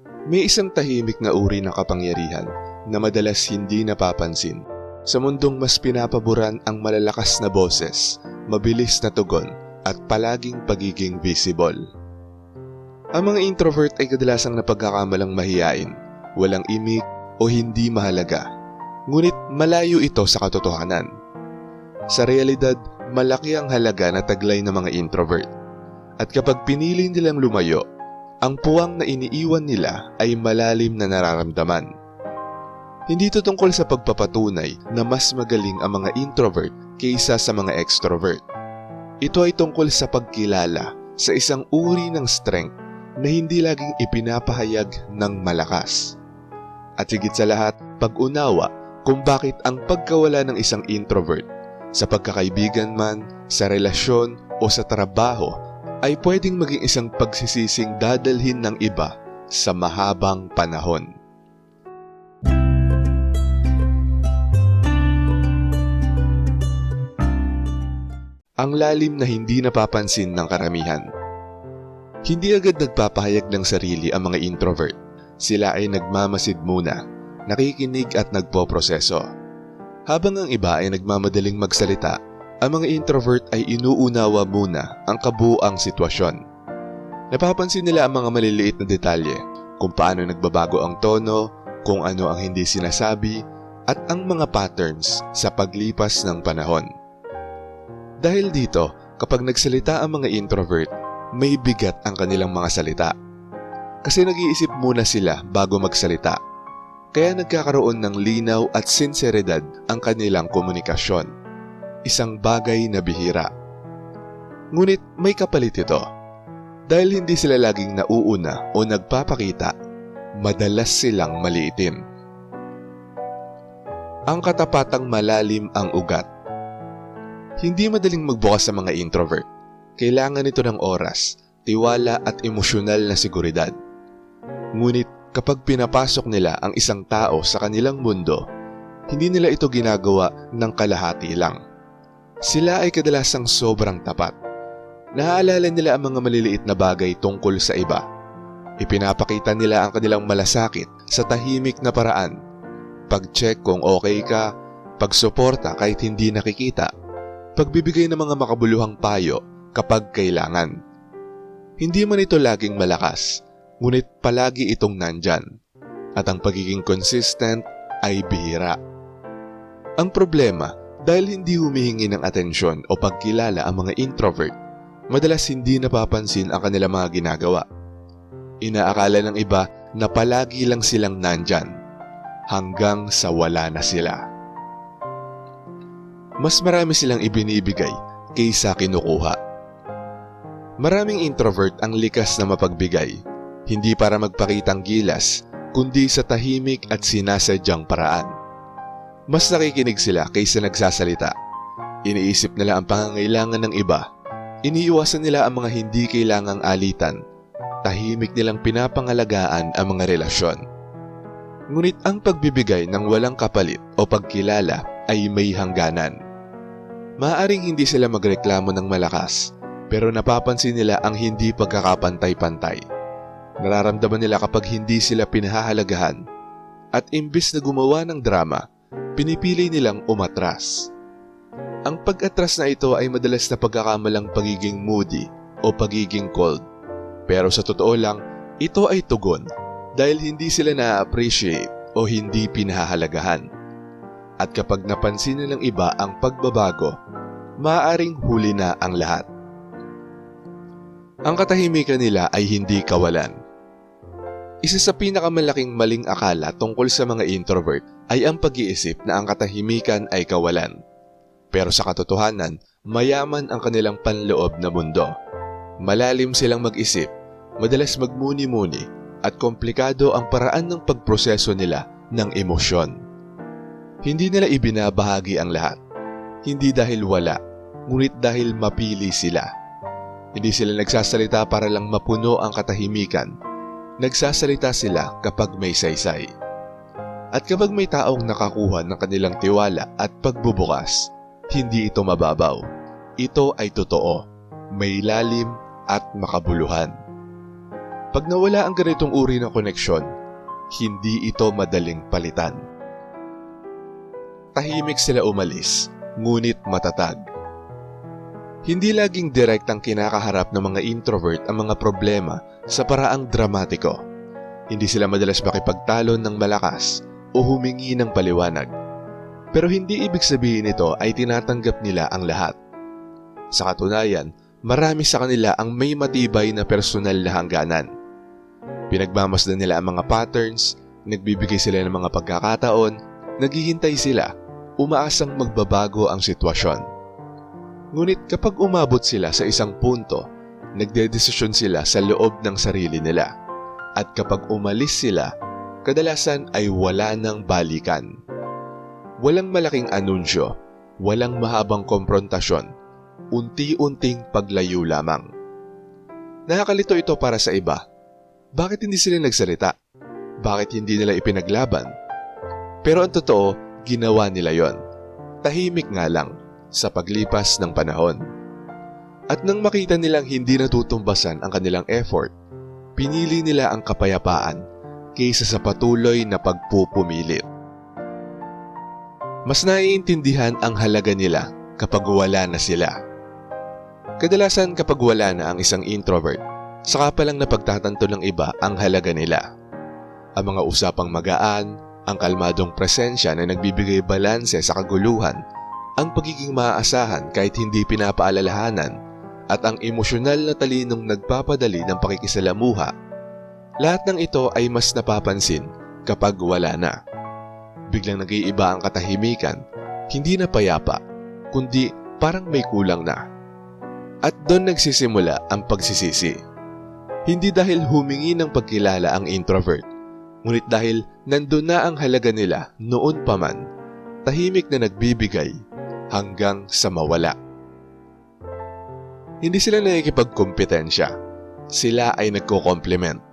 May isang tahimik na uri ng kapangyarihan na madalas hindi napapansin. Sa mundong mas pinapaboran ang malalakas na boses, mabilis na tugon, at palaging pagiging visible. Ang mga introvert ay kadalasang napagkakamalang mahiyain, walang imik o hindi mahalaga. Ngunit malayo ito sa katotohanan. Sa realidad, malaki ang halaga na taglay ng mga introvert. At kapag pinili nilang lumayo, ang puwang na iniiwan nila ay malalim na nararamdaman. Hindi ito tungkol sa pagpapatunay na mas magaling ang mga introvert kaysa sa mga extrovert. Ito ay tungkol sa pagkilala sa isang uri ng strength na hindi laging ipinapahayag ng malakas. At higit sa lahat, pag-unawa kung bakit ang pagkawala ng isang introvert sa pagkakaibigan man, sa relasyon o sa trabaho ay pwedeng maging isang pagsisising dadalhin ng iba sa mahabang panahon. Ang lalim na hindi napapansin ng karamihan. Hindi agad nagpapahayag ng sarili ang mga introvert. Sila ay nagmamasid muna, nakikinig at nagpoproseso. Habang ang iba ay nagmamadaling magsalita, ang mga introvert ay inuunawa muna ang kabuuang sitwasyon. Napapansin nila ang mga maliliit na detalye, kung paano nagbabago ang tono, kung ano ang hindi sinasabi, at ang mga patterns sa paglipas ng panahon. Dahil dito, kapag nagsalita ang mga introvert, may bigat ang kanilang mga salita. Kasi nag-iisip muna sila bago magsalita. Kaya nagkakaroon ng linaw at sinseridad ang kanilang komunikasyon. Isang bagay na bihira. Ngunit may kapalit ito. Dahil hindi sila laging nauuna o nagpapakita, madalas silang maliitin. Ang katapatang malalim ang ugat. Hindi madaling magbukas sa mga introvert. Kailangan ito ng oras, tiwala at emosyonal na seguridad. Ngunit kapag pinapasok nila ang isang tao sa kanilang mundo, hindi nila ito ginagawa ng kalahati lang. Sila ay kadalasang sobrang tapat. Naaalala nila ang mga maliliit na bagay tungkol sa iba. Ipinapakita nila ang kanilang malasakit sa tahimik na paraan. Pag-check kung okay ka, pagsuporta kahit hindi nakikita, pagbibigay ng mga makabuluhang payo kapag kailangan. Hindi man ito laging malakas, ngunit palagi itong nandyan. At ang pagiging consistent ay bihira. Ang problema, dahil hindi humihingi ng atensyon o pagkilala ang mga introvert, madalas hindi napapansin ang kanilang mga ginagawa. Inaakala ng iba na palagi lang silang nandyan, hanggang sa wala na sila. Mas marami silang ibinibigay kaysa kinukuha. Maraming introvert ang likas na mapagbigay, hindi para magpakitang gilas, kundi sa tahimik at sinasadyang paraan. Mas nakikinig sila kaysa nagsasalita. Iniisip nila ang pangangailangan ng iba. Iniiwasan nila ang mga hindi kailangang alitan. Tahimik nilang pinapangalagaan ang mga relasyon. Ngunit ang pagbibigay ng walang kapalit o pagkilala ay may hangganan. Maaaring hindi sila magreklamo ng malakas, pero napapansin nila ang hindi pagkakapantay-pantay. Nararamdaman nila kapag hindi sila pinahahalagahan. At imbis na gumawa ng drama, pinipili nilang umatras. Ang pag-atras na ito ay madalas na pagkakamalang pagiging moody o pagiging cold. Pero sa totoo lang, ito ay tugon dahil hindi sila na-appreciate o hindi pinahahalagahan. At kapag napansin ng iba ang pagbabago, maaaring huli na ang lahat. Ang katahimikan nila ay hindi kawalan. Isa sa pinakamalaking maling akala tungkol sa mga introvert ay ang pag-iisip na ang katahimikan ay kawalan. Pero sa katotohanan, mayaman ang kanilang panloob na mundo. Malalim silang mag-isip, madalas magmuni-muni, at komplikado ang paraan ng pagproseso nila ng emosyon. Hindi nila ibinabahagi ang lahat. Hindi dahil wala, ngunit dahil mapili sila. Hindi sila nagsasalita para lang mapuno ang katahimikan. Nagsasalita sila kapag may saysay. At kapag may taong nakakuha ng kanilang tiwala at pagbubukas, hindi ito mababaw. Ito ay totoo, may lalim at makabuluhan. Pag nawala ang ganitong uri ng koneksyon, hindi ito madaling palitan. Tahimik sila umalis, ngunit matatag. Hindi laging direct ang kinakaharap ng mga introvert ang mga problema sa paraang dramatiko. Hindi sila madalas makipagtalon ng malakas o humingi ng paliwanag. Pero hindi ibig sabihin nito ay tinatanggap nila ang lahat. Sa katunayan, marami sa kanila ang may matibay na personal na hangganan. Pinagmamasdan nila ang mga patterns, nagbibigay sila ng mga pagkakataon, naghihintay sila, umaasang magbabago ang sitwasyon. Ngunit kapag umabot sila sa isang punto, nagdedesisyon sila sa loob ng sarili nila. At kapag umalis sila, kadalasan ay wala nang balikan. Walang malaking anunsyo, walang mahabang komprontasyon, unti-unting paglayo lamang. Nakakalito ito para sa iba. Bakit hindi sila nagsalita? Bakit hindi nila ipinaglaban? Pero ang totoo, ginawa nila yon. Tahimik nga lang sa paglipas ng panahon. At nang makita nilang hindi natutumbasan ang kanilang effort, pinili nila ang kapayapaan kaysa sa patuloy na pagpupumilit. Mas naiintindihan ang halaga nila kapag wala na sila. Kadalasan kapag wala na ang isang introvert, saka pa lang napagtatanto ng iba ang halaga nila. Ang mga usapang magaan, ang kalmadong presensya na nagbibigay balanse sa kaguluhan, ang pagiging maaasahan kahit hindi pinapaalalahanan, at ang emosyonal na talinong nagpapadali ng pakikisalamuha. Lahat ng ito ay mas napapansin kapag wala na. Biglang nag-iiba ang katahimikan, hindi na payapa, kundi parang may kulang na. At doon nagsisimula ang pagsisisi. Hindi dahil humingi ng pagkilala ang introvert, ngunit dahil nandun na ang halaga nila noon pa man, tahimik na nagbibigay hanggang sa mawala. Hindi sila nakikipagkompetensya, sila ay nagko-complement.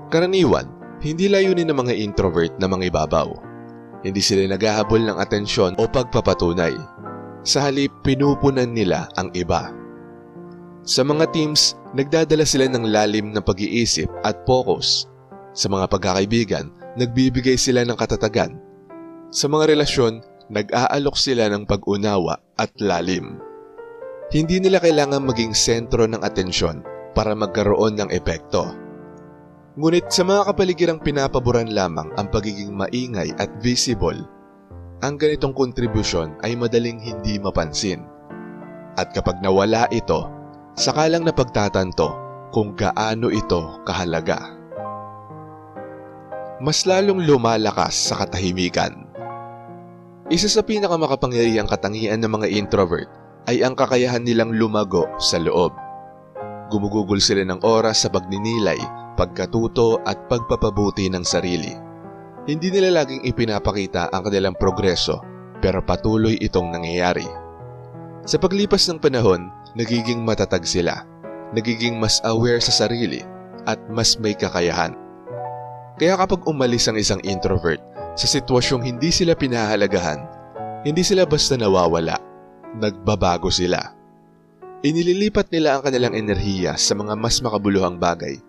Karaniwan, hindi layunin ng mga introvert na mangibabaw. Hindi sila naghahabol ng atensyon o pagpapatunay. Sa halip, pinupunan nila ang iba. Sa mga teams, nagdadala sila ng lalim na pag-iisip at focus. Sa mga pagkakaibigan, nagbibigay sila ng katatagan. Sa mga relasyon, nag-aalok sila ng pag-unawa at lalim. Hindi nila kailangan maging sentro ng atensyon para magkaroon ng epekto. Ngunit sa mga kapaligirang pinapaboran lamang ang pagiging maingay at visible, ang ganitong kontribusyon ay madaling hindi mapansin. At kapag nawala ito, saka lang napagtatanto kung gaano ito kahalaga. Mas lalong lumalakas sa katahimikan. Isa sa pinakamakapangyarihang katangian ng mga introvert ay ang kakayahan nilang lumago sa loob. Gumugugol sila ng oras sa pagninilay, pagkatuto at pagpapabuti ng sarili. Hindi nila laging ipinapakita ang kanilang progreso, pero patuloy itong nangyayari. Sa paglipas ng panahon, nagiging matatag sila, nagiging mas aware sa sarili at mas may kakayahan. Kaya kapag umalis ang isang introvert sa sitwasyong hindi sila pinahalagahan, hindi sila basta nawawala, nagbabago sila. Inililipat nila ang kanilang enerhiya sa mga mas makabuluhang bagay.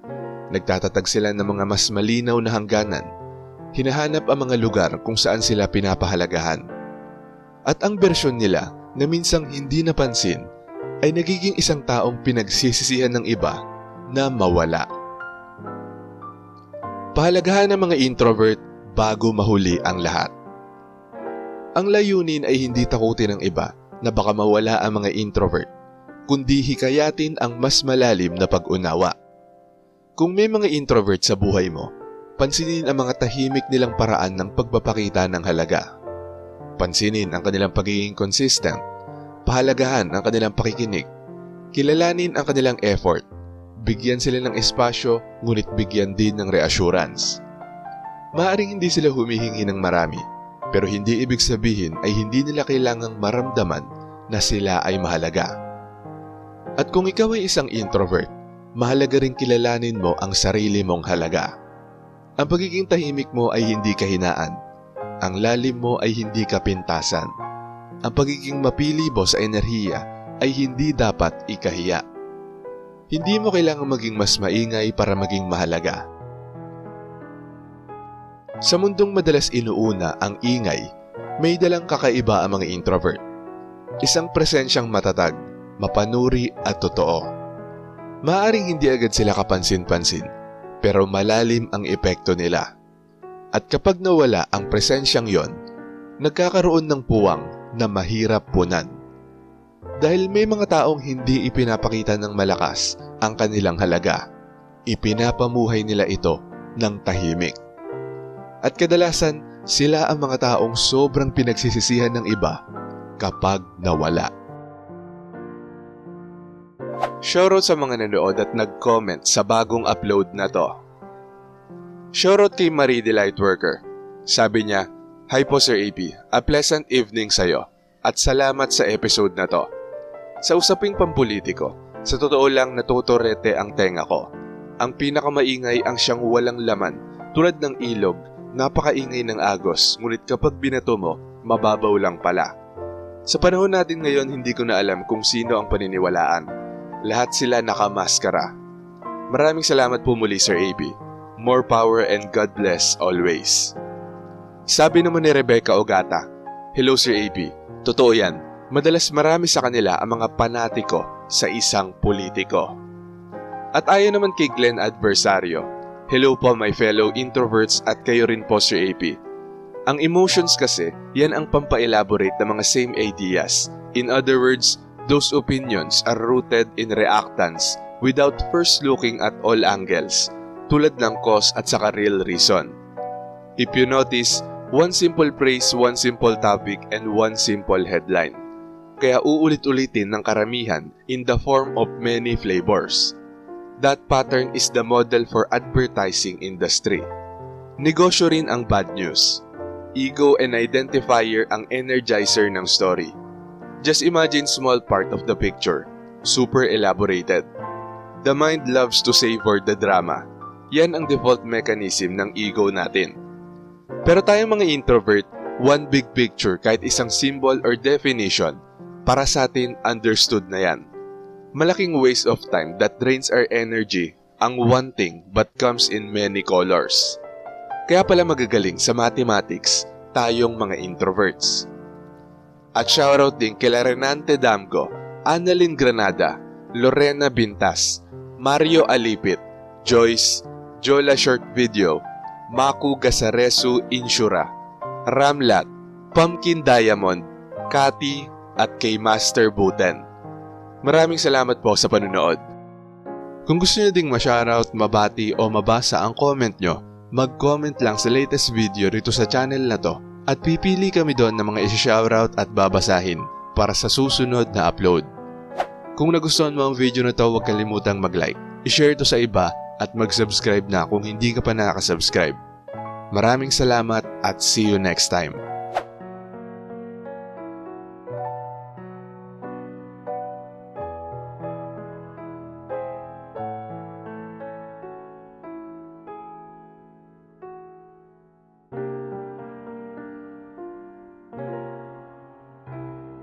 Nagtatatag sila ng mga mas malinaw na hangganan. Hinahanap ang mga lugar kung saan sila pinapahalagahan. At ang bersyon nila na minsang hindi napansin ay nagiging isang taong pinagsisisihan ng iba na mawala. Pahalagahan ng mga introvert bago mahuli ang lahat. Ang layunin ay hindi takutin ng iba na baka mawala ang mga introvert, kundi hikayatin ang mas malalim na pag-unawa. Kung may mga introvert sa buhay mo, pansinin ang mga tahimik nilang paraan ng pagpapakita ng halaga. Pansinin ang kanilang pagiging consistent, pahalagahan ang kanilang pakikinig, kilalanin ang kanilang effort, bigyan sila ng espasyo ngunit bigyan din ng reassurance. Maaaring hindi sila humihingi ng marami, pero hindi ibig sabihin ay hindi nila kailangang maramdaman na sila ay mahalaga. At kung ikaw ay isang introvert, mahalaga rin kilalanin mo ang sarili mong halaga. Ang pagiging tahimik mo ay hindi kahinaan. Ang lalim mo ay hindi kapintasan. Ang pagiging mapili mo sa enerhiya ay hindi dapat ikahiya. Hindi mo kailangang maging mas maingay para maging mahalaga. Sa mundong madalas inuuna ang ingay, may dalang kakaiba ang mga introvert. Isang presensyang matatag, mapanuri at totoo. Maaaring hindi agad sila kapansin-pansin, pero malalim ang epekto nila. At kapag nawala ang presensyang yon, nagkakaroon ng puwang na mahirap punan. Dahil may mga taong hindi ipinapakita ng malakas ang kanilang halaga, ipinapamuhay nila ito ng tahimik. At kadalasan, sila ang mga taong sobrang pinagsisisihan ng iba kapag nawala. Shoutout sa mga nanood at nag-comment sa bagong upload na to. Shoutout kay Marie the Lightworker. Sabi niya, "Hi po Sir AP, a pleasant evening sa'yo at salamat sa episode na to. Sa usaping pampolitiko, sa totoo lang natutorete ang tenga ko. Ang pinakamaingay ang siyang walang laman, tulad ng ilog, napakaingay ng agos, ngunit kapag binato mo, mababaw lang pala. Sa panahon natin ngayon, hindi ko na alam kung sino ang paniniwalaan. Lahat sila nakamaskara. Maraming salamat po muli Sir AP. More power and God bless always." Sabi naman ni Rebecca Ogata, "Hello Sir AP, totoo yan. Madalas marami sa kanila ang mga panatiko sa isang politiko." At ayon naman kay Glenn Adversario, "Hello po my fellow introverts at kayo rin po Sir AP. Ang emotions kasi, yan ang pampaelaborate ng mga same ideas. In other words, those opinions are rooted in reactance without first looking at all angles, tulad ng cause at saka real reason. If you notice, one simple phrase, one simple topic, and one simple headline. Kaya uulit-ulitin ng karamihan in the form of many flavors. That pattern is the model for advertising industry. Negosyo rin ang bad news. Ego and identifier ang energizer ng story. Just imagine small part of the picture, super elaborated. The mind loves to savor the drama. Yan ang default mechanism ng ego natin. Pero tayong mga introvert, one big picture kahit isang symbol or definition, para sa atin understood na yan. Malaking waste of time that drains our energy ang one thing but comes in many colors. Kaya pala magagaling sa mathematics tayong mga introverts. At shoutout din kila Renante Damgo, Annalyn Granada, Lorena Bintas, Mario Alipit, Joyce, Jola Short Video, Maku Gasaresu Insura, Ramlat, Pumpkin Diamond, Kati, at kay Master Buten. Maraming salamat po sa panunood. Kung gusto nyo ding ma-shoutout, mabati o mabasa ang comment nyo, mag-comment lang sa latest video rito sa channel na to at pipili kami doon ng mga isi-shoutout at babasahin para sa susunod na upload. Kung nagustuhan mo ang video na to, huwag kalimutang mag-like, i-share to sa iba at mag-subscribe na kung hindi ka pa nakasubscribe. Maraming salamat at see you next time.